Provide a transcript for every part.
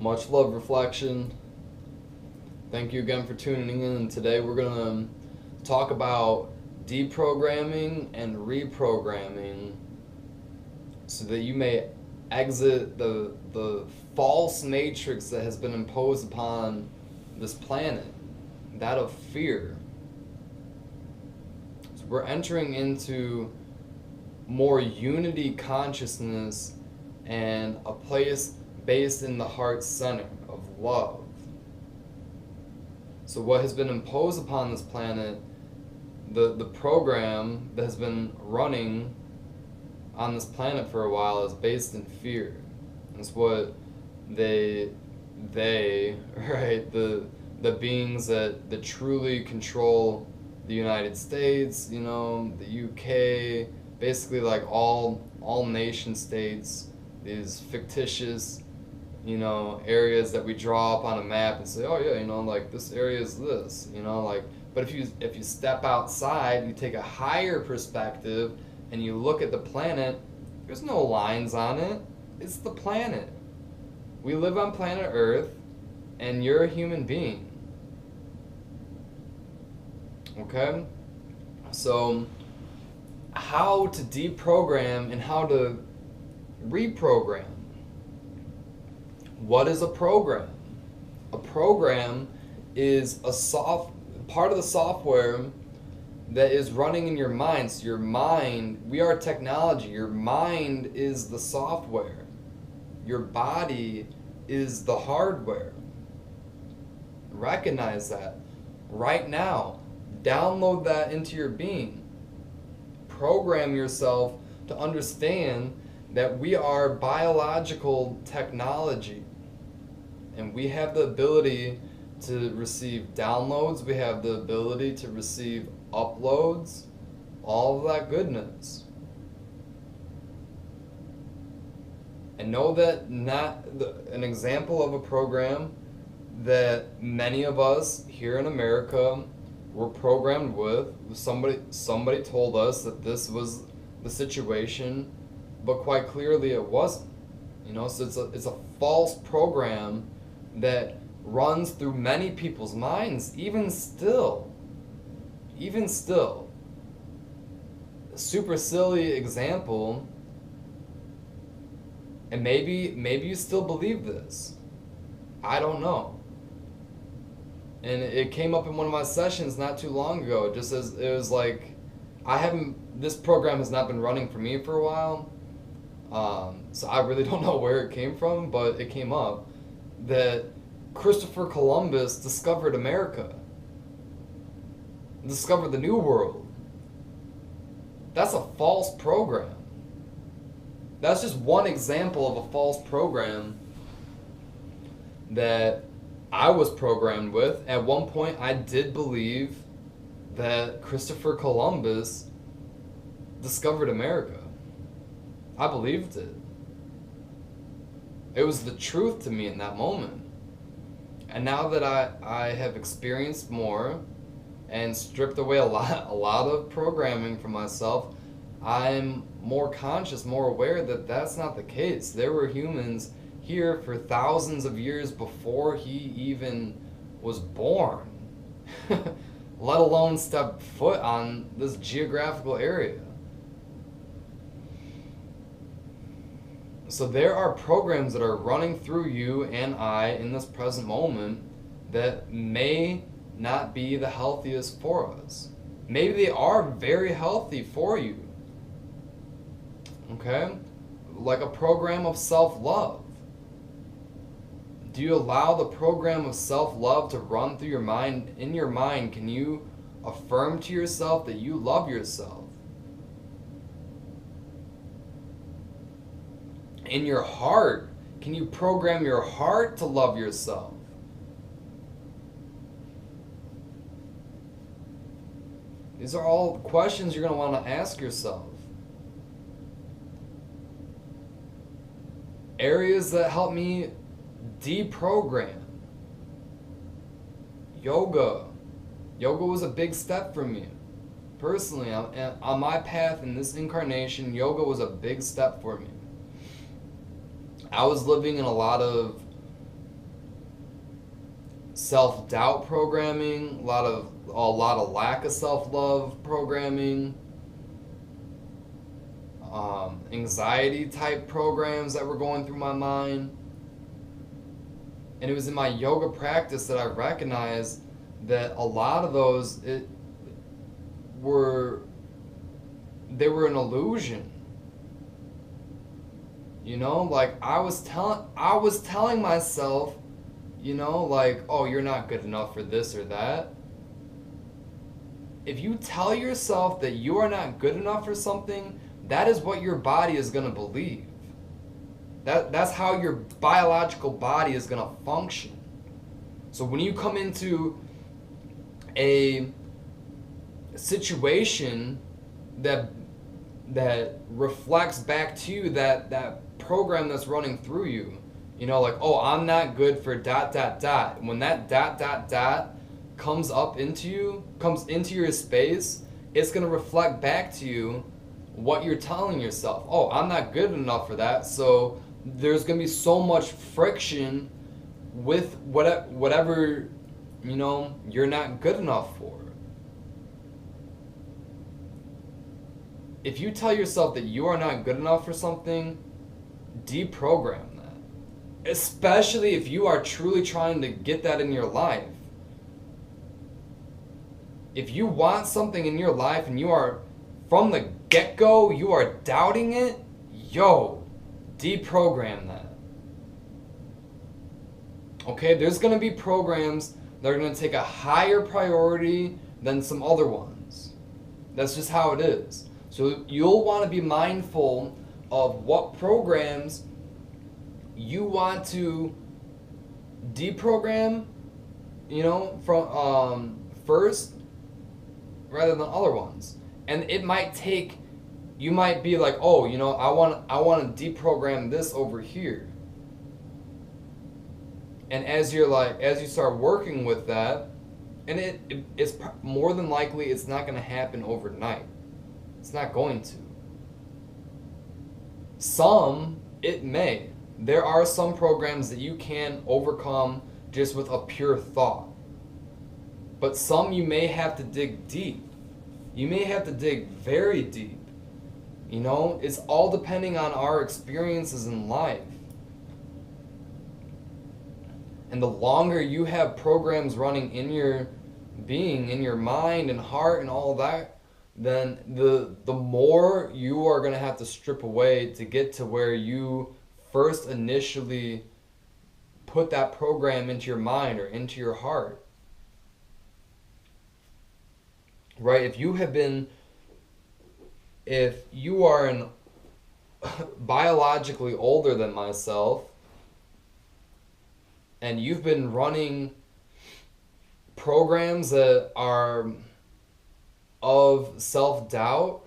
Much love, reflection. Thank you again for tuning in. Today we're going to talk about deprogramming and reprogramming so that you may exit the false matrix that has been imposed upon this planet, that of fear. So we're entering into more unity consciousness and a place based in the heart center of love. So what has been imposed upon this planet, the program that has been running on this planet for a while is based in fear. It's what they right, the beings that truly control the United States, the UK, basically like all nation states, these fictitious areas that we draw up on a map and say, oh yeah, like this area is this, but if you step outside, you take a higher perspective and you look at the planet, there's no lines on it. It's the planet. We live on planet Earth and you're a human being. Okay? So how to deprogram and how to reprogram. What is a program? A program is part of the software that is running in your mind. So your mind, we are technology. Your mind is the software. Your body is the hardware. Recognize that right now. Download that into your being. Program yourself to understand that we are biological technology. And we have the ability to receive downloads, we have the ability to receive uploads, all of that goodness. And know that an example of a program that many of us here in America were programmed with, somebody told us that this was the situation, but quite clearly it wasn't. So it's a false program that runs through many people's minds, even still. A super silly example, and maybe you still believe this. I don't know. And it came up in one of my sessions not too long ago, just as it was like, this program has not been running for me for a while. So I really don't know where it came from, but it came up that Christopher Columbus discovered America, discovered the New World. That's a false program. That's just one example of a false program that I was programmed with. At one point, I did believe that Christopher Columbus discovered America. I believed it. It was the truth to me in that moment. And now that I have experienced more and stripped away a lot of programming from myself, I'm more conscious, more aware that that's not the case. There were humans here for thousands of years before he even was born, let alone stepped foot on this geographical area. So there are programs that are running through you and I in this present moment that may not be the healthiest for us. Maybe they are very healthy for you. Okay? Like a program of self-love. Do you allow the program of self-love to run through your mind? In your mind, can you affirm to yourself that you love yourself? In your heart, can you program your heart to love yourself? These are all questions you're going to want to ask yourself. Areas that help me deprogram. Yoga. Yoga was a big step for me. Personally, on my path in this incarnation, yoga was a big step for me. I was living in a lot of self-doubt programming, a lot of lack of self-love programming, anxiety type programs that were going through my mind. And it was in my yoga practice that I recognized that a lot of those were an illusion. You know, like I was telling myself, you know, like, oh, you're not good enough for this or that. If you tell yourself that you are not good enough for something, that is what your body is going to believe. That's how your biological body is going to function. So when you come into a situation that reflects back to you that program that's running through you, you know, like, oh, I'm not good for ... When that ... comes into your space, it's going to reflect back to you what you're telling yourself. Oh, I'm not good enough for that. So there's going to be so much friction with whatever, you know, you're not good enough for. If you tell yourself that you are not good enough for something, deprogram that. Especially if you are truly trying to get that in your life. If you want something in your life and you are, from the get-go, you are doubting it, deprogram that. Okay, there's going to be programs that are going to take a higher priority than some other ones. That's just how it is. So you'll want to be mindful of what programs you want to deprogram, you know, from first rather than other ones. And it might take, you might be like, oh, you know, I want to deprogram this over here. And as you start working with that, and it's more than likely it's not going to happen overnight. It's not going to. Some, it may. There are some programs that you can overcome just with a pure thought. But some you may have to dig deep. You may have to dig very deep. You know, it's all depending on our experiences in life. And the longer you have programs running in your being, in your mind and heart and all that, then the more you are going to have to strip away to get to where you first initially put that program into your mind or into your heart. Right? If you are biologically older than myself, and you've been running programs that are of self-doubt,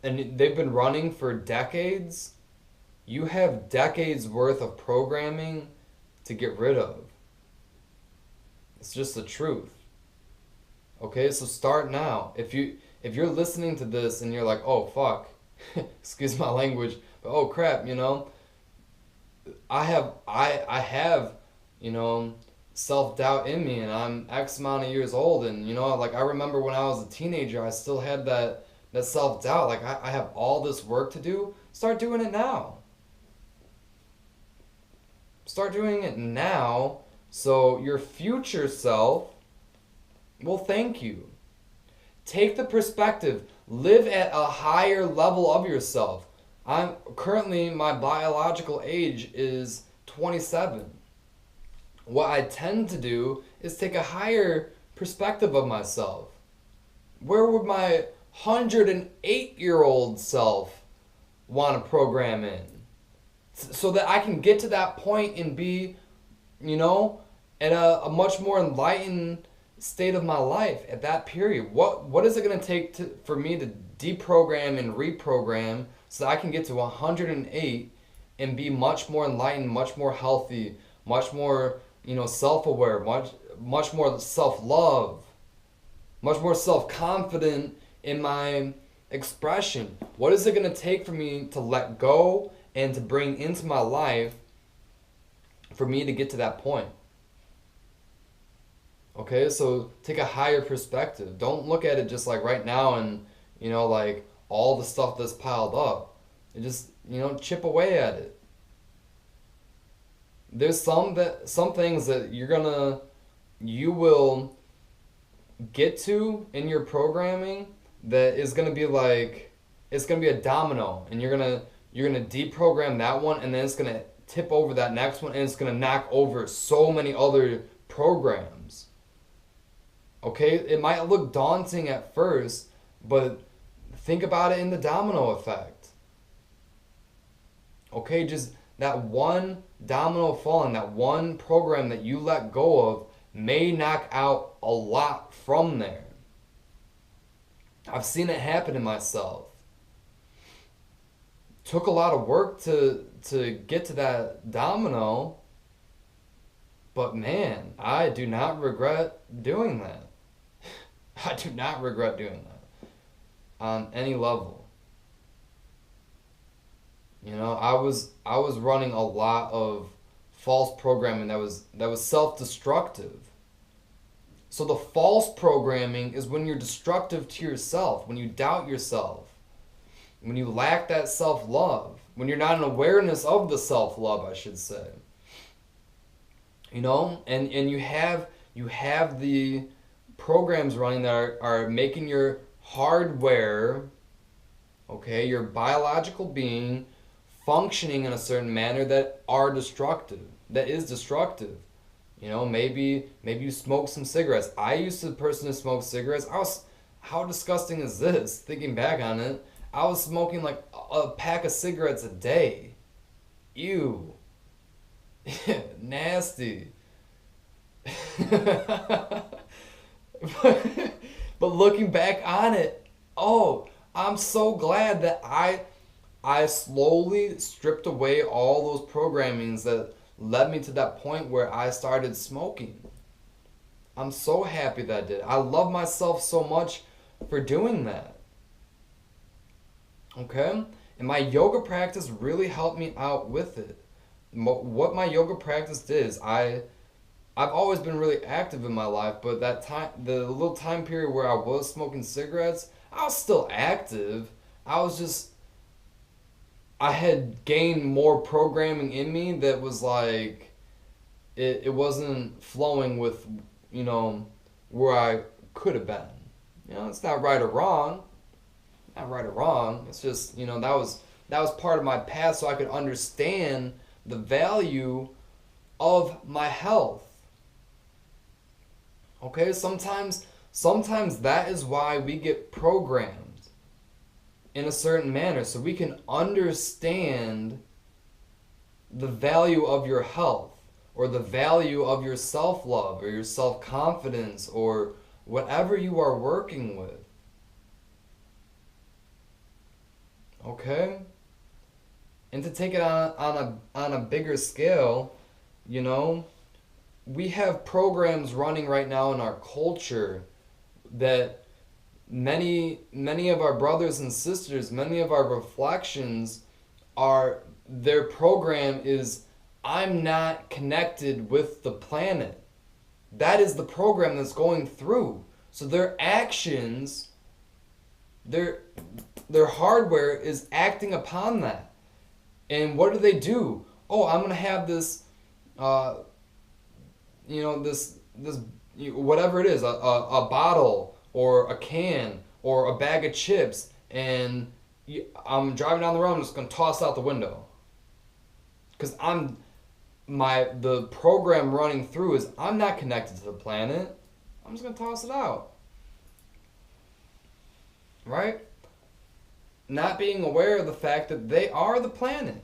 and they've been running for decades, you have decades worth of programming to get rid of. It's just the truth. Okay, so start now. If you're listening to this and you're like, oh fuck, excuse my language, but oh crap, you know, I have, you know, self-doubt in me, and I'm X amount of years old, and you know, like I remember when I was a teenager, I still had that self-doubt, like I have all this work to do. Start doing it now. Start doing it now so your future self will thank you. Take the perspective. Live at a higher level of yourself. I'm currently, my biological age is 27. What I tend to do is take a higher perspective of myself. Where would my 108-year-old self want to program in? So that I can get to that point and be, you know, at a much more enlightened state of my life at that period. What is it going to take for me to deprogram and reprogram so that I can get to 108 and be much more enlightened, much more healthy, much more, you know, self-aware, much more self-love, much more self-confident in my expression? What is it going to take for me to let go and to bring into my life for me to get to that point? Okay, so take a higher perspective. Don't look at it just like right now and, like all the stuff that's piled up. And just, chip away at it. There's some things that you will get to in your programming that is gonna be like, it's gonna be a domino, and you're gonna deprogram that one, and then it's gonna tip over that next one, and it's gonna knock over so many other programs. Okay, it might look daunting at first, but think about it in the domino effect. Okay, just that one domino falling, that one program that you let go of may knock out a lot from there. I've seen it happen to myself. Took a lot of work to get to that domino, but man, I do not regret doing that. I do not regret doing that on any level. I was running a lot of false programming that was self-destructive. So the false programming is when you're destructive to yourself, when you doubt yourself, when you lack that self-love, when you're not in awareness of the self-love, I should say. And you have the programs running that are making your hardware, okay, your biological being functioning in a certain manner that is destructive. Maybe you smoke some cigarettes. I used to be a person who smoked cigarettes. How disgusting is this? Thinking back on it, I was smoking like a pack of cigarettes a day. Ew. Nasty. But looking back on it, I'm so glad that I slowly stripped away all those programmings that led me to that point where I started smoking. I'm so happy that I did. I love myself so much for doing that. Okay? And my yoga practice really helped me out with it. What my yoga practice did is I've always been really active in my life, but that time, the little time period where I was smoking cigarettes, I was still active. I had gained more programming in me that was like, it wasn't flowing with, where I could have been. It's not right or wrong. Not right or wrong. It's just, that was part of my path so I could understand the value of my health. Okay, sometimes that is why we get programmed in a certain manner, so we can understand the value of your health, or the value of your self-love, or your self-confidence, or whatever you are working with. Okay? And to take it on a bigger scale, we have programs running right now in our culture that many of our brothers and sisters, many of our reflections their program is, I'm not connected with the planet. That is the program that's going through. So their actions, their hardware is acting upon that. And what do? I'm going to have this this whatever it is, a bottle or a can or a bag of chips, and I'm driving down the road, I'm just gonna toss out the window, because the program running through is, I'm not connected to the planet. I'm just gonna toss it out, right? Not being aware of the fact that they are the planet,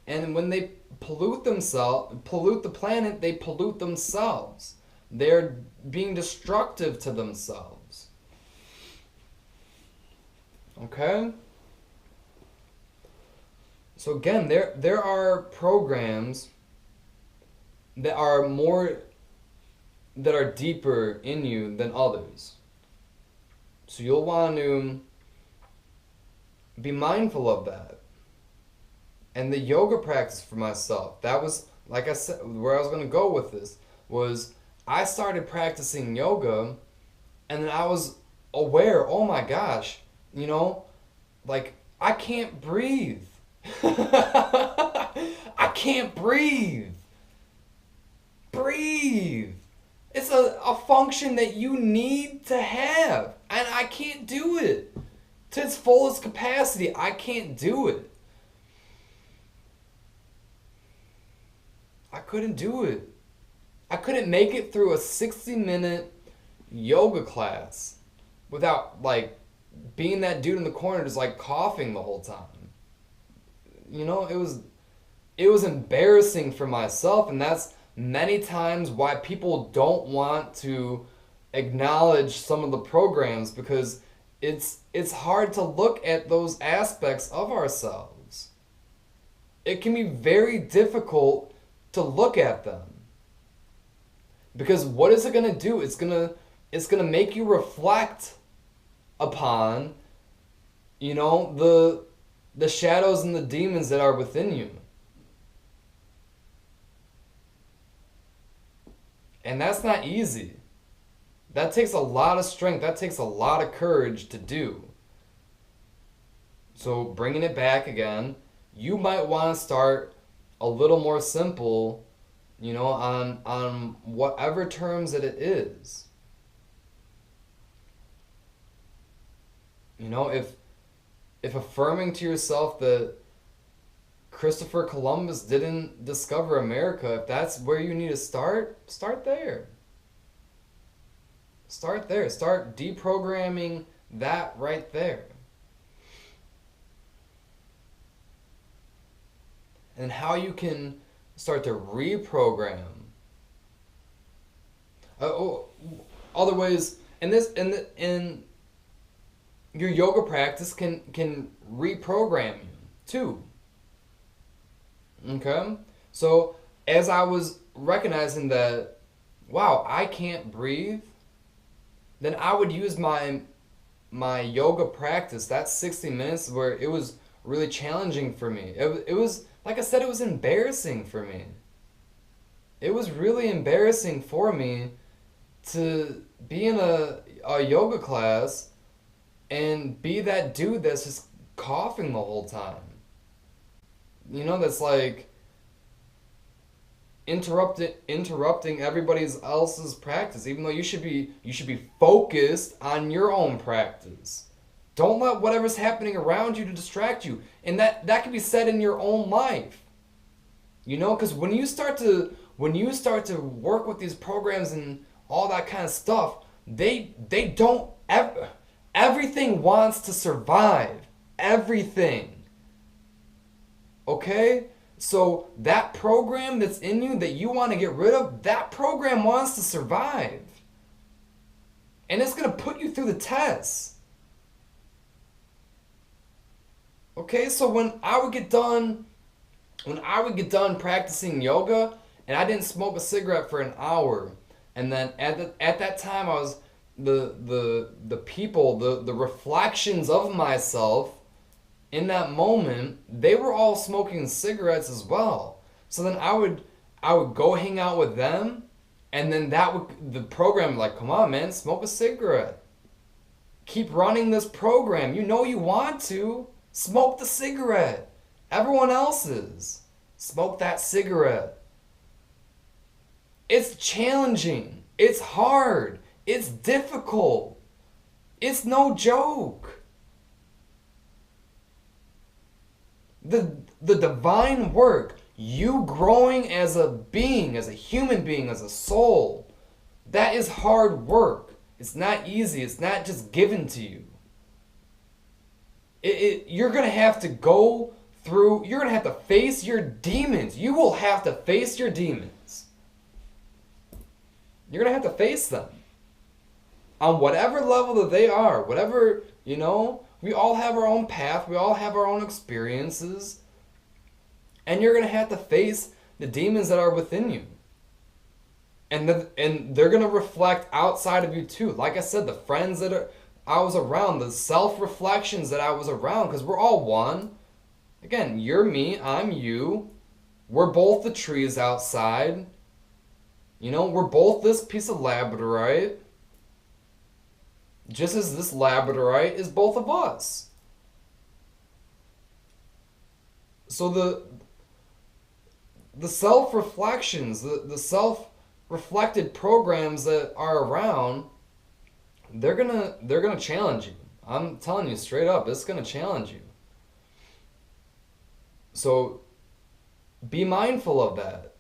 and when they pollute the planet, they pollute themselves. They're being destructive to themselves. Okay? So again, there are programs that are deeper in you than others. So you'll want to be mindful of that. And the yoga practice for myself, that was, like I said, where I was going to go with this, was I started practicing yoga, and then I was aware, oh my gosh, you know, like I can't breathe. I can't breathe. Breathe. It's a function that you need to have. And I can't do it to its fullest capacity. I can't do it. I couldn't do it. I couldn't make it through a 60-minute yoga class without like being that dude in the corner just like coughing the whole time. You know, it was embarrassing for myself, and that's many times why people don't want to acknowledge some of the programs, because it's hard to look at those aspects of ourselves. It can be very difficult to look at them. Because what is it going to do? It's going to make you reflect upon, you know, the shadows and the demons that are within you. And that's not easy. That takes a lot of strength. That takes a lot of courage to do. So bringing it back again, you might want to start a little more simple, you know, on whatever terms that it is. You know, if affirming to yourself that Christopher Columbus didn't discover America, if that's where you need to start there. Start there. Start deprogramming that right there. And how you can start to reprogram. Other ways, and your yoga practice can reprogram you too. Okay? So as I was recognizing that, wow, I can't breathe, then I would use my yoga practice, that 60 minutes where it was really challenging for me. It was, like I said, it was embarrassing for me. It was really embarrassing for me to be in a yoga class and be that dude that's just coughing the whole time. You know, that's like interrupting everybody else's practice, even though you should be focused on your own practice. Don't let whatever's happening around you to distract you. And that can be said in your own life. You know, because when you start to work with these programs and all that kind of stuff, they don't ever, everything wants to survive. Everything. Okay? So that program that's in you that you want to get rid of, that program wants to survive. And it's going to put you through the tests. Okay? So when I would get done practicing yoga and I didn't smoke a cigarette for an hour, and then at that time I was the people, the reflections of myself in that moment, they were all smoking cigarettes as well. So then I would go hang out with them, and then the program like, come on man, smoke a cigarette. Keep running this program. You know you want to. Smoke the cigarette. Everyone else's. Smoke that cigarette. It's challenging. It's hard. It's difficult. It's no joke. The divine work, you growing as a being, as a human being, as a soul, that is hard work. It's not easy. It's not just given to you. You're going to have to go through, you're going to have to face your demons. You will have to face your demons. You're going to have to face them. On whatever level that they are, whatever, you know, we all have our own path. We all have our own experiences. And you're going to have to face the demons that are within you. And they're going to reflect outside of you too. Like I said, the friends that I was around, the self-reflections that I was around, because we're all one. Again, you're me, I'm you. We're both the trees outside. We're both this piece of labradorite, just as this labradorite is both of us. So the self-reflections, the self-reflected programs that are around, they're gonna challenge you. I'm telling you straight up, it's gonna challenge you. So be mindful of that.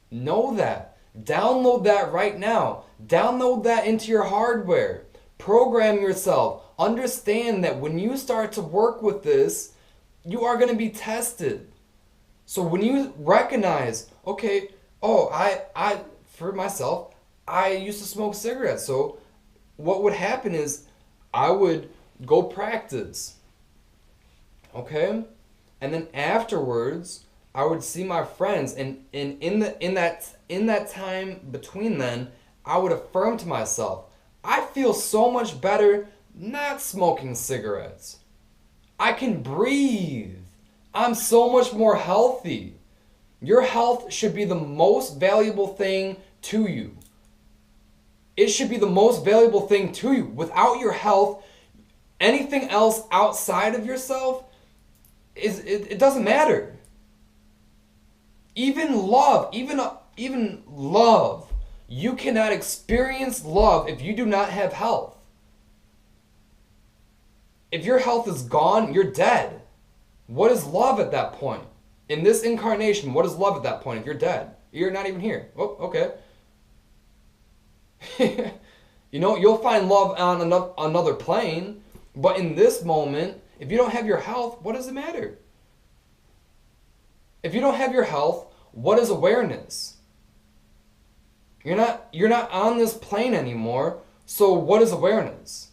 Know that. Download that right now. Download that into your hardware. Program yourself. Understand that when you start to work with this, you are going to be tested. So when you recognize, okay, oh, I for myself, I used to smoke cigarettes. So what would happen is I would go practice. Okay? And then afterwards, I would see my friends, and in that time between then, I would affirm to myself, I feel so much better not smoking cigarettes. I can breathe. I'm so much more healthy. Your health should be the most valuable thing to you. It should be the most valuable thing to you. Without your health, anything else outside of yourself it doesn't matter. Even love, even love, you cannot experience love if you do not have health. If your health is gone, you're dead. What is love at that point? In this incarnation, what is love at that point if you're dead? You're not even here. Oh, okay. You'll find love on another plane, but in this moment, if you don't have your health, what does it matter? If you don't have your health, what is awareness? You're not on this plane anymore, so what is awareness?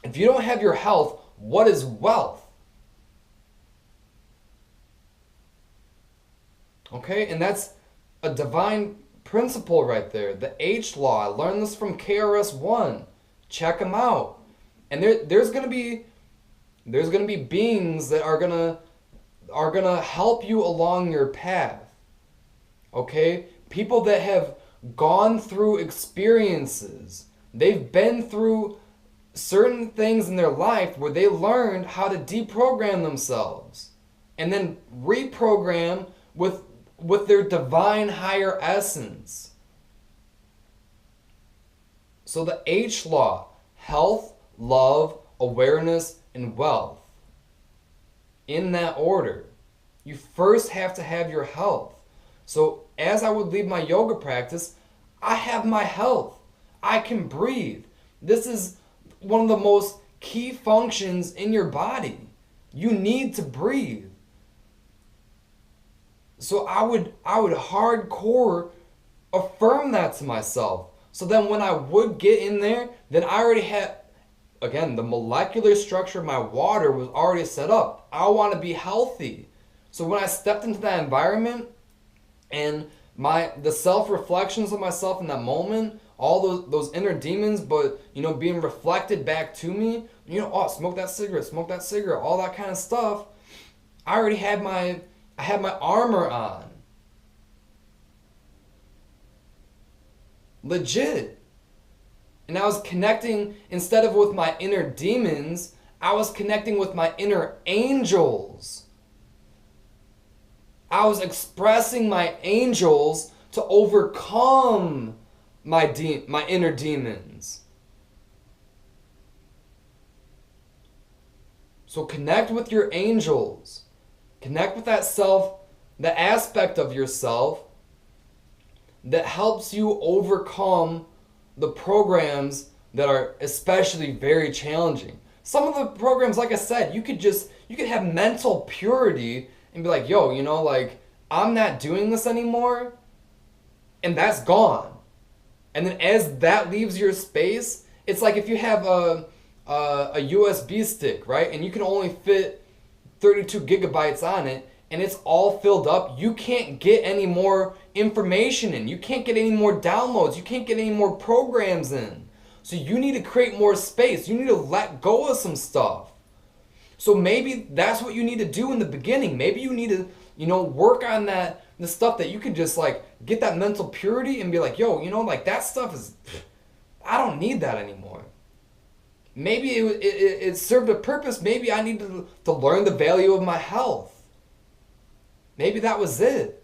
If you don't have your health, what is wealth? Okay, and that's a divine principle right there. The H law. I learned this from KRS-One. Check them out. And there's gonna be beings that are gonna help you along your path. Okay? People that have gone through experiences. They've been through certain things in their life where they learned how to deprogram themselves and then reprogram with their divine higher essence. So the H law, health, love, awareness, and wealth. In that order. You first have to have your health. So as I would leave my yoga practice, I have my health. I can breathe. This is one of the most key functions in your body. You need to breathe. So I would hardcore affirm that to myself. So then when I would get in there, then I already had, again, the molecular structure of my water was already set up. I want to be healthy. So when I stepped into that environment and the self-reflections of myself in that moment, all those inner demons, but being reflected back to me, smoke that cigarette, all that kind of stuff. I already had my armor on. Legit. And I was connecting, instead of with my inner demons, I was connecting with my inner angels. I was expressing my angels to overcome my inner demons. So connect with your angels. Connect with that aspect of yourself that helps you overcome the programs that are especially very challenging. Some of the programs, like I said, you could have mental purity and be like, yo, I'm not doing this anymore, and that's gone. And then as that leaves your space, it's like if you have a USB stick, right? And you can only fit 32 gigabytes on it, and it's all filled up. You can't get any more information in. You can't get any more downloads. You can't get any more programs in. So you need to create more space. You need to let go of some stuff. So maybe that's what you need to do in the beginning. Maybe you need to, work on that the stuff that you could just like get that mental purity and be like, yo, you know, like that stuff is, I don't need that anymore. Maybe it served a purpose. Maybe I needed to learn the value of my health. Maybe that was it.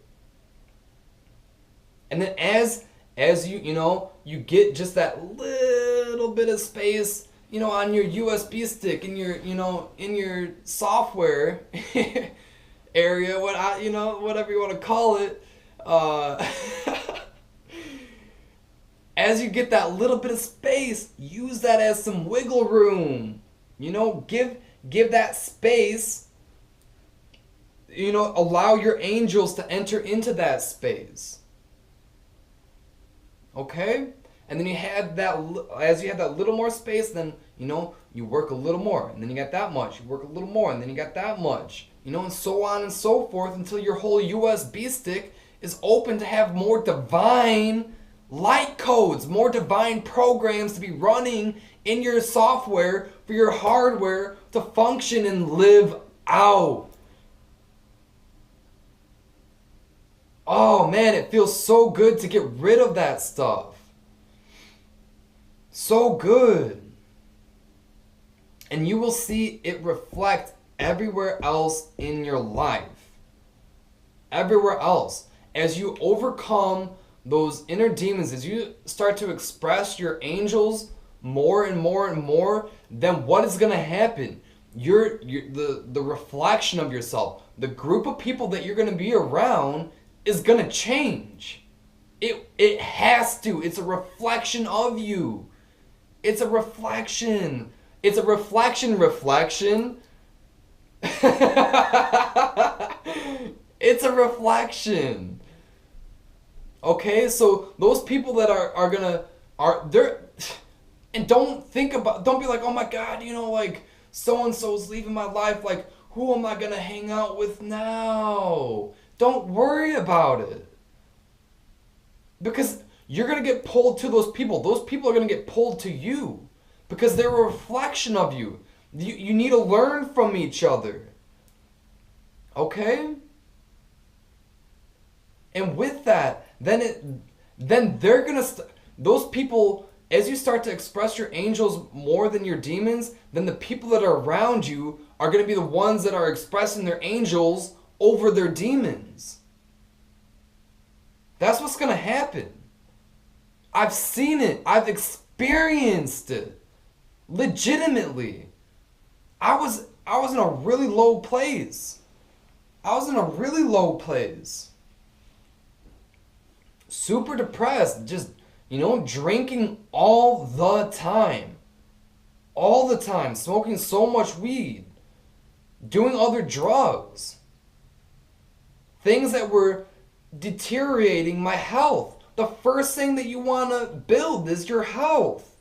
And then as you know, you get just that little bit of space, you know, on your USB stick in your, you know, in your software area, you know, whatever you want to call it. As you get that little bit of space, use that as some wiggle room. You know, give that space. You know, allow your angels to enter into that space. Okay? And then you have that, as you have that little more space, then, you know, you work a little more. And then you got that much. You work a little more. And then you got that much. You know, and so on and so forth until your whole USB stick is open to have more divine light codes, more divine programs to be running in your software for your hardware to function and live out. Oh man, it feels so good to get rid of that stuff. So good. And you will see it reflect everywhere else in your life. Everywhere else. As you overcome those inner demons, as you start to express your angels more and more and more, then what is going to happen? The reflection of yourself, the group of people that you're going to be around is going to change. It has to. It's a reflection of you. It's a reflection. It's a reflection. It's a reflection. Okay, so those people that are there, and don't be like, oh my God, you know, like so and so's leaving my life, like who am I gonna hang out with now? Don't worry about it. Because you're gonna get pulled to those people. Those people are gonna get pulled to you. Because they're a reflection of you. You need to learn from each other. Okay? And with that, then they're gonna those people, as you start to express your angels more than your demons, then the people that are around you are gonna be the ones that are expressing their angels over their demons. That's what's gonna happen. I've seen it. I've experienced it. Legitimately. I was in a really low place. Super depressed, just, you know, drinking all the time, smoking so much weed, doing other drugs, things that were deteriorating my health. The first thing that you want to build is your health.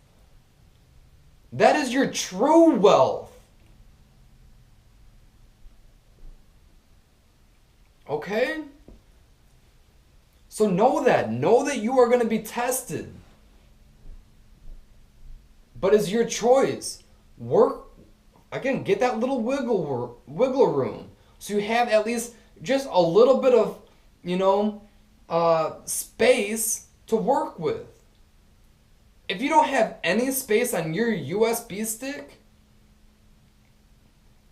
That is your true wealth. Okay? So know that you are going to be tested. But it's your choice. Work, again, get that little wiggle room. So you have at least just a little bit of, you know, space to work with. If you don't have any space on your USB stick,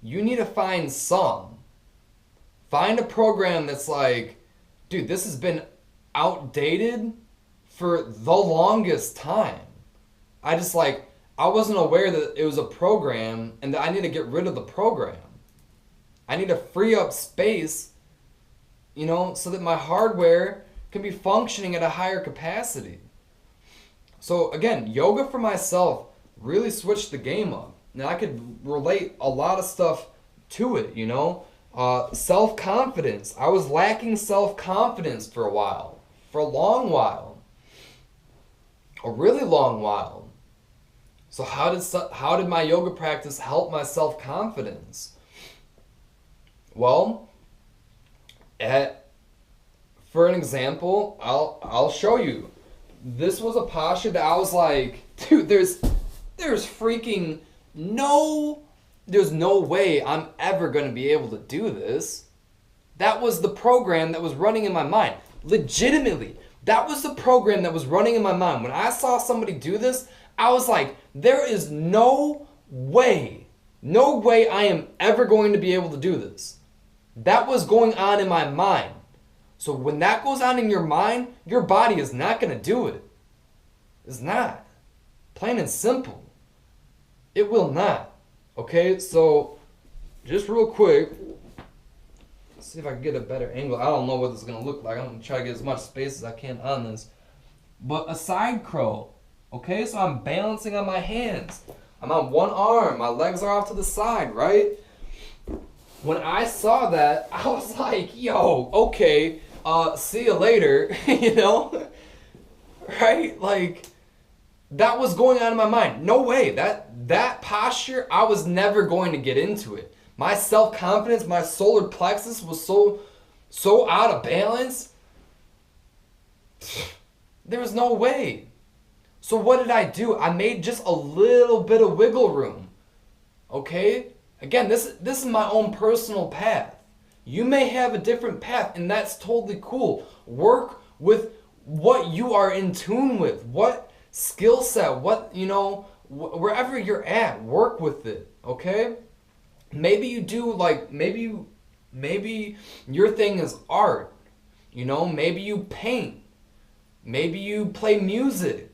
you need to find some. Find a program that's like, dude, this has been outdated for the longest time. I wasn't aware that it was a program and that I need to get rid of the program. I need to free up space, you know, so that my hardware can be functioning at a higher capacity. So again, yoga for myself really switched the game up. Now I could relate a lot of stuff to it, you know. Self-confidence. I was lacking self-confidence for a while. For a long while. A really long while. So how did my yoga practice help my self-confidence? Well, for an example, I'll show you. This was a posture that I was like, dude, there's freaking there's no way I'm ever going to be able to do this. That was the program that was running in my mind. Legitimately, that was the program that was running in my mind. When I saw somebody do this, I was like, there is no way I am ever going to be able to do this. That was going on in my mind. So when that goes on in your mind, your body is not going to do it. It's not. Plain and simple. It will not. Okay, so just real quick, let's see if I can get a better angle. I don't know what this is going to look like. I'm going to try to get as much space as I can on this. But a side crow. Okay, so I'm balancing on my hands. I'm on one arm. My legs are off to the side, right? When I saw that, I was like, yo, okay, see you later, you know? Right? Like, that was going on in my mind. No way. That posture, I was never going to get into it. My self-confidence, my solar plexus was so out of balance. There was no way. So what did I do? I made just a little bit of wiggle room. Okay? Again, this is my own personal path. You may have a different path, and that's totally cool. Work with what you are in tune with. What skill set, what, you know, wherever you're at, work with it. Okay? Maybe you do, like, maybe your thing is art. You know, maybe you paint. Maybe you play music.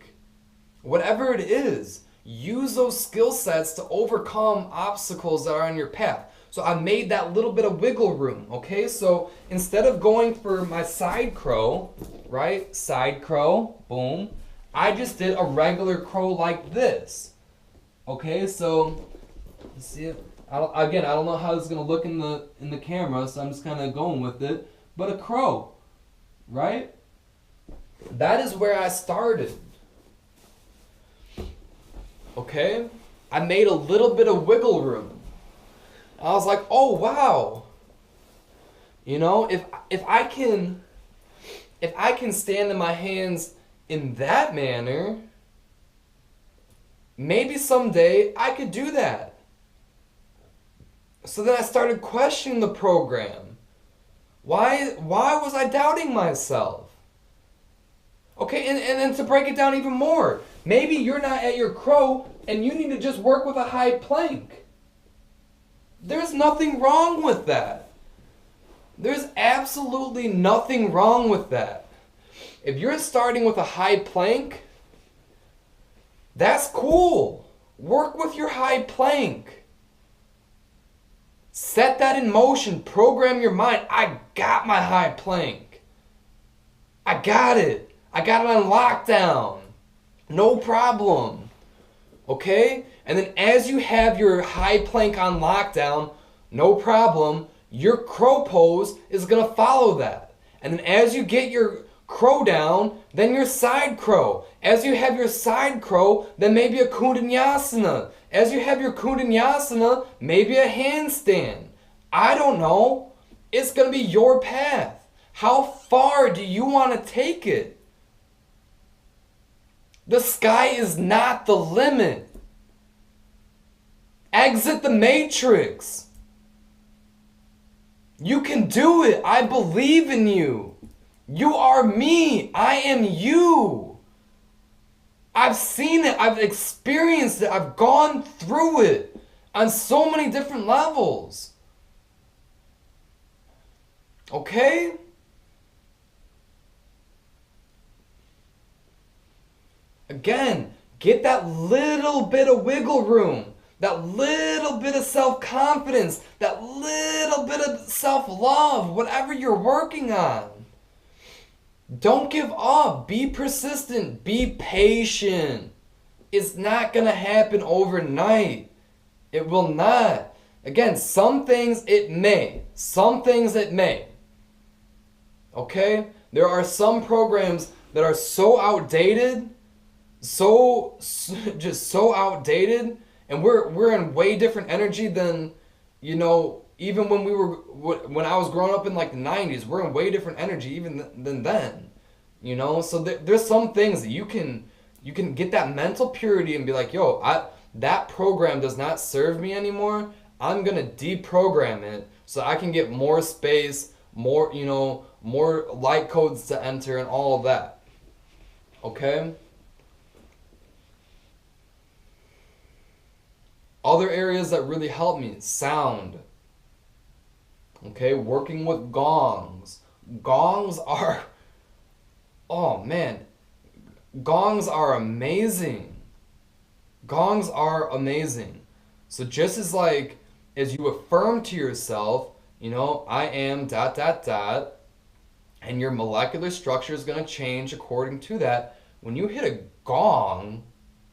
Whatever it is, use those skill sets to overcome obstacles that are on your path. So I made that little bit of wiggle room, okay? So instead of going for my side crow, right? Side crow, boom. I just did a regular crow like this. Okay, so let's see if I don't know how this is gonna look in the camera, so I'm just kind of going with it. But a crow, right? That is where I started. Okay? I made a little bit of wiggle room. I was like, oh wow. You know, if I can stand in my hands in that manner, maybe someday I could do that. So then I started questioning the program. Why was I doubting myself? Okay, and then to break it down even more, maybe you're not at your crow and you need to just work with a high plank. There's nothing wrong with that. There's absolutely nothing wrong with that. If you're starting with a high plank, that's cool. Work with your high plank. Set that in motion. Program your mind. I got my high plank. I got it. I got it on lockdown. No problem. Okay? And then as you have your high plank on lockdown, no problem, your crow pose is going to follow that. And then as you get your crow down, then your side crow. As you have your side crow, then maybe a kundanyasana. As you have your kundanyasana, maybe a handstand. I don't know. It's going to be your path. How far do you want to take it? The sky is not the limit. Exit the matrix. You can do it. I believe in you. You are me. I am you. I've seen it. I've experienced it. I've gone through it on so many different levels. Okay? Again, get that little bit of wiggle room, that little bit of self-confidence, that little bit of self-love, whatever you're working on. Don't give up. Be persistent. Be patient. It's not going to happen overnight. It will not. Again, some things it may. Some things it may. Okay? There are some programs that are so outdated, just so outdated, and we're in way different energy than, you know, even when I was growing up in like the 90s. We're in way different energy even than then, you know. So there's some things that you can get that mental purity and be like, yo, that program does not serve me anymore. I'm gonna deprogram it so I can get more space, more, more light codes to enter and all of that. Okay? Other areas that really help me, sound. Okay, working with gongs. Gongs are, oh man, gongs are amazing. Gongs are amazing. So just as you affirm to yourself, I am dot dot dot, and your molecular structure is going to change according to that. When you hit a gong,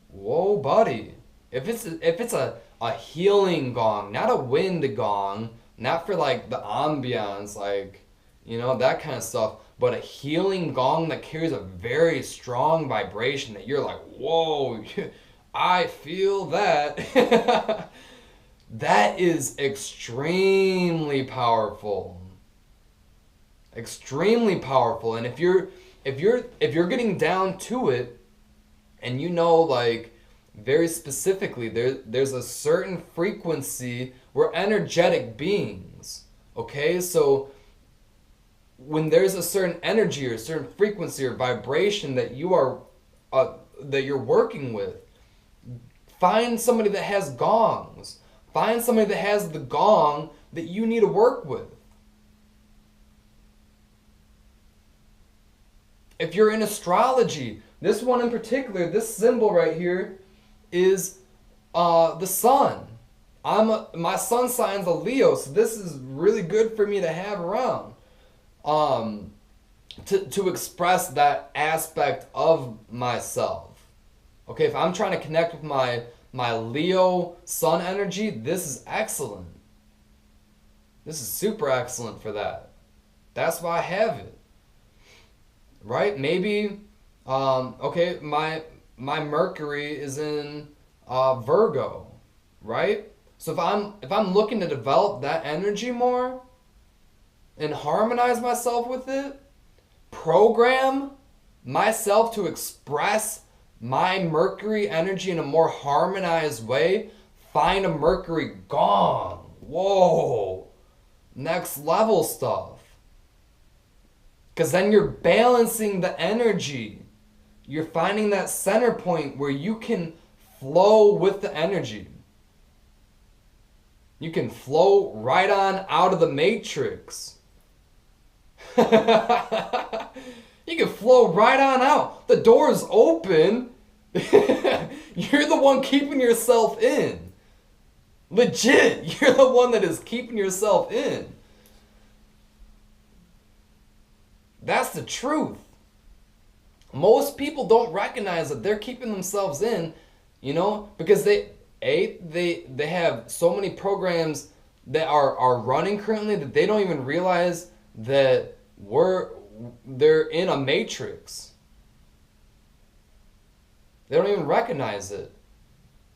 whoa, buddy. If it's a healing gong, not a wind gong, not for like the ambiance, that kind of stuff, but a healing gong that carries a very strong vibration that you're like, whoa, I feel that. That is extremely powerful. Extremely powerful. And if you're getting down to it, and very specifically, there's a certain frequency. We're energetic beings. Okay? So when there's a certain energy or a certain frequency or vibration that you're working with, find somebody that has gongs. Find somebody that has the gong that you need to work with. If you're in astrology, this one in particular, this symbol right here is the sun. My sun sign's a Leo, so this is really good for me to have around. To express that aspect of myself. Okay, if I'm trying to connect with my Leo sun energy, this is excellent. This is super excellent for that. That's why I have it. Right? Maybe, okay, my Mercury is in Virgo, right? So if I'm looking to develop that energy more and harmonize myself with it, program myself to express my Mercury energy in a more harmonized way, find a Mercury gong. Whoa. Next level stuff. Because then you're balancing the energy. You're finding that center point where you can flow with the energy. You can flow right on out of the matrix. You can flow right on out. The door's open. You're the one keeping yourself in. Legit, you're the one that is keeping yourself in. That's the truth. Most people don't recognize that they're keeping themselves in, because they have so many programs that are running currently that they don't even realize that they're in a matrix. They don't even recognize it.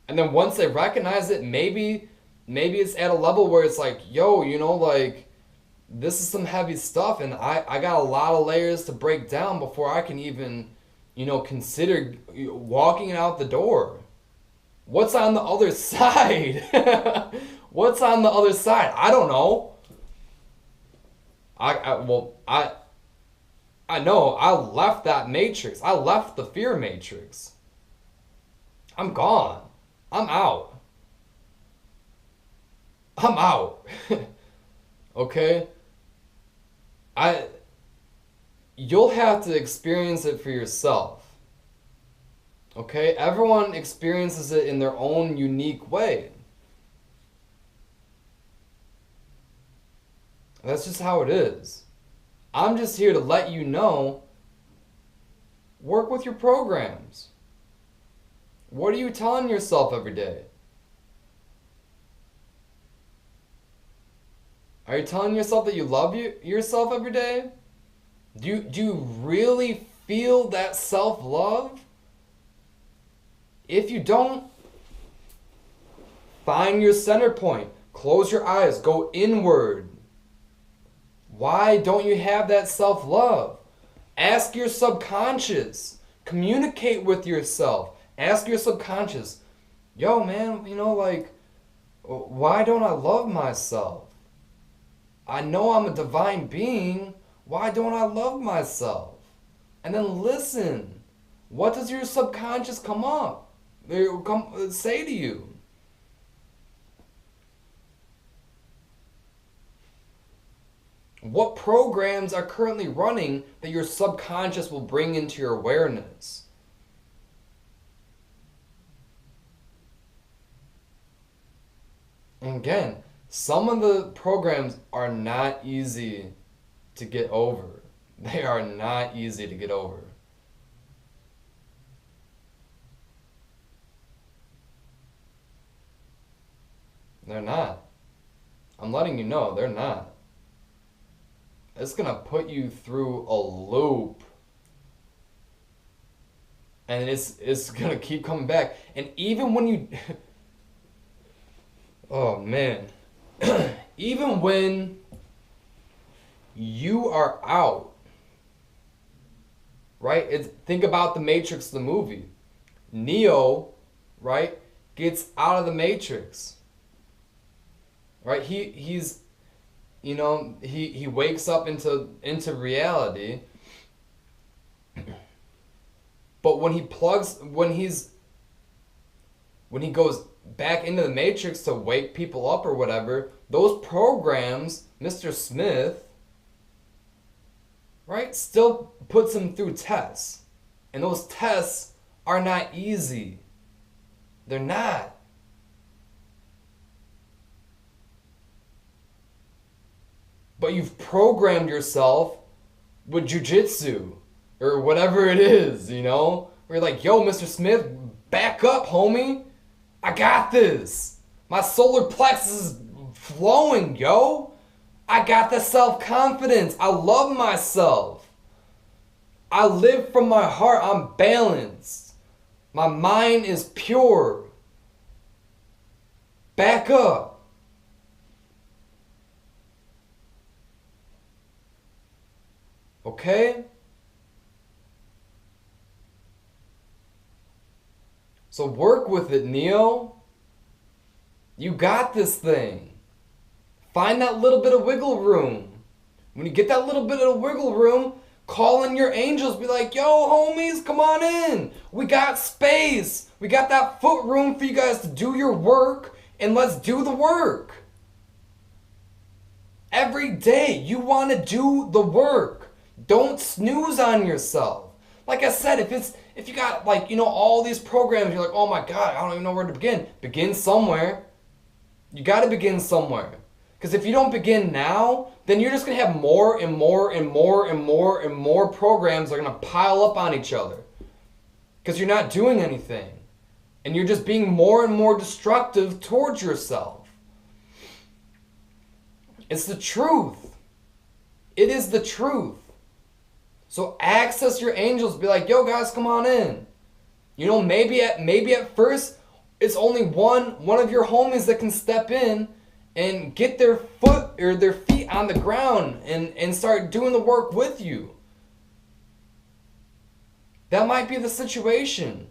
And then once they recognize it, maybe it's at a level where it's like, yo, this is some heavy stuff, and I got a lot of layers to break down before I can even, consider walking out the door. What's on the other side? What's on the other side? I don't know. I know I left that matrix. I left the fear matrix. I'm gone. I'm out. I'm out. Okay? You'll have to experience it for yourself. Okay? Everyone experiences it in their own unique way. That's just how it is. I'm just here to let you know, work with your programs. What are you telling yourself every day? Are you telling yourself that you love yourself every day? Do you really feel that self-love? If you don't, find your center point. Close your eyes. Go inward. Why don't you have that self-love? Ask your subconscious. Communicate with yourself. Ask your subconscious, yo man, why don't I love myself? I know I'm a divine being. Why don't I love myself? And then listen. What does your subconscious say to you? What programs are currently running that your subconscious will bring into your awareness? And again, some of the programs are not easy to get over. They are not easy to get over. They're not. I'm letting you know, they're not. It's going to put you through a loop. And it's going to keep coming back. And even when you... oh, man. Even when you are out, right? Think about the Matrix, the movie. Neo, right, gets out of the Matrix. Right? He's... You know, he wakes up into reality. But when he goes back into the Matrix to wake people up or whatever, those programs, Mr. Smith, right, still puts him through tests. And those tests are not easy. They're not. But you've programmed yourself with jujitsu or whatever it is, you know? Where you're like, yo, Mr. Smith, back up, homie. I got this. My solar plexus is flowing, yo. I got the self-confidence. I love myself. I live from my heart. I'm balanced. My mind is pure. Back up. Okay? So work with it, Neo. You got this thing. Find that little bit of wiggle room. When you get that little bit of wiggle room, call in your angels. Be like, yo, homies, come on in. We got space. We got that foot room for you guys to do your work. And let's do the work. Every day, you want to do the work. Don't snooze on yourself. Like I said, if you got all these programs, you're like, oh my God, I don't even know where to begin. Begin somewhere. You got to begin somewhere. Because if you don't begin now, then you're just going to have more and more and more and more and more programs that are going to pile up on each other. Because you're not doing anything. And you're just being more and more destructive towards yourself. It's the truth. It is the truth. So access your angels. Be like, yo guys, come on in. You know, maybe at first it's only one of your homies that can step in and get their foot or their feet on the ground and start doing the work with you. That might be the situation.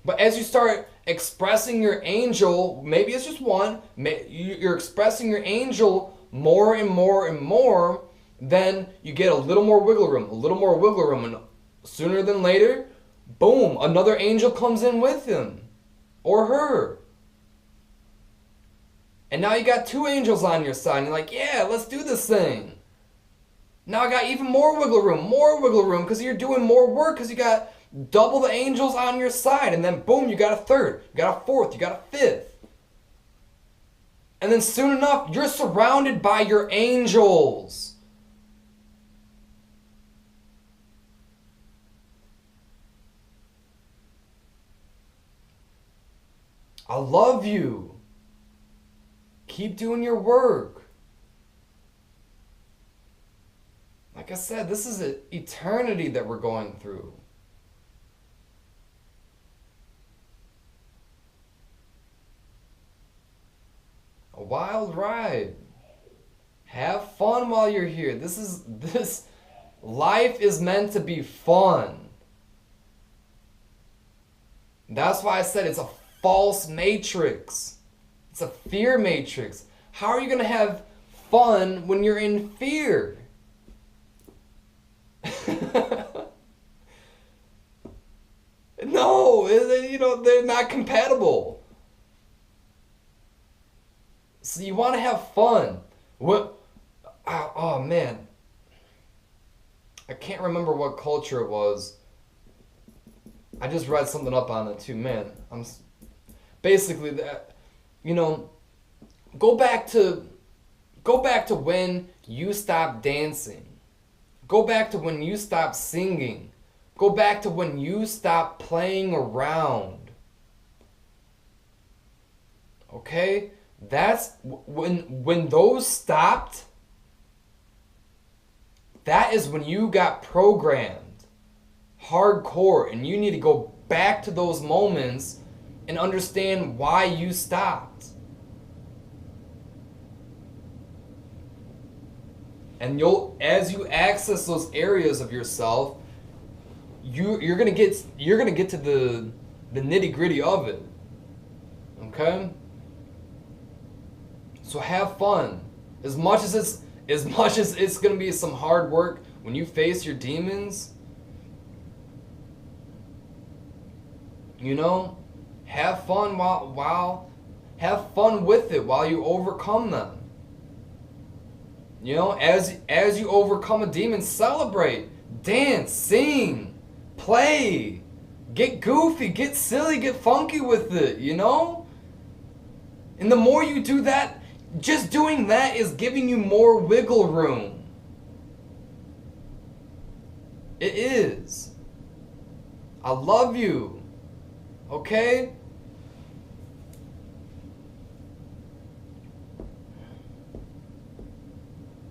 But as you start expressing your angel, maybe it's just one, you're expressing your angel more and more and more, then you get a little more wiggle room, and sooner than later, boom, another angel comes in with him or her. And now you got two angels on your side, and you're like, yeah, let's do this thing. Now I got even more wiggle room, because you're doing more work, because you got double the angels on your side, and then boom, you got a third, you got a fourth, you got a fifth. And then soon enough, you're surrounded by your angels. I love you. Keep doing your work. Like I said, this is an eternity that we're going through. A wild ride. Have fun while you're here. This life is meant to be fun. That's why I said it's a false matrix. It's a fear matrix. How are you going to have fun when you're in fear. No, they're not compatible. So you want to have fun. What? Oh man, I can't remember what culture it was. I just read something up on it too, man. Basically that, go back to when you stopped dancing. Go back to when you stopped singing. Go back to when you stopped playing around. Okay? That's when those stopped. That is when you got programmed hardcore, and you need to go back to those moments and understand why you stopped. And as you access those areas of yourself, you're gonna get to the nitty-gritty of it. Okay? So have fun. As much as it's gonna be some hard work when you face your demons, have fun have fun with it while you overcome them. As you overcome a demon, celebrate, dance, sing, play, get goofy, get silly, get funky with it, And the more you do that, just doing that is giving you more wiggle room. It is. I love you. Okay?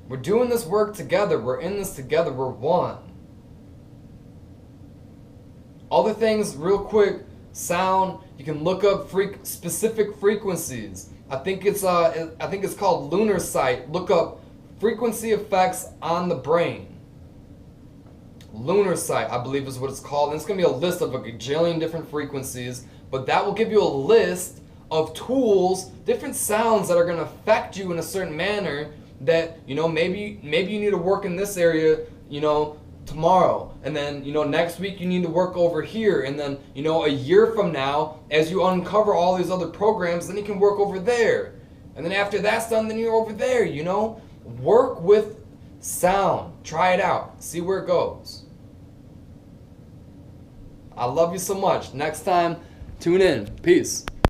We're doing this work together. We're in this together. We're one. Other things, real quick, sound. You can look up specific frequencies. I think it's called Lunar Sight. Look up frequency effects on the brain. Lunar Sight, I believe is what it's called. And it's going to be a list of a gajillion different frequencies. But that will give you a list of tools, different sounds that are going to affect you in a certain manner that, maybe you need to work in this area, tomorrow. And then, next week you need to work over here. And then, a year from now, as you uncover all these other programs, then you can work over there. And then after that's done, then you're over there, Work with sound. Try it out. See where it goes. I love you so much. Next time, tune in. Peace.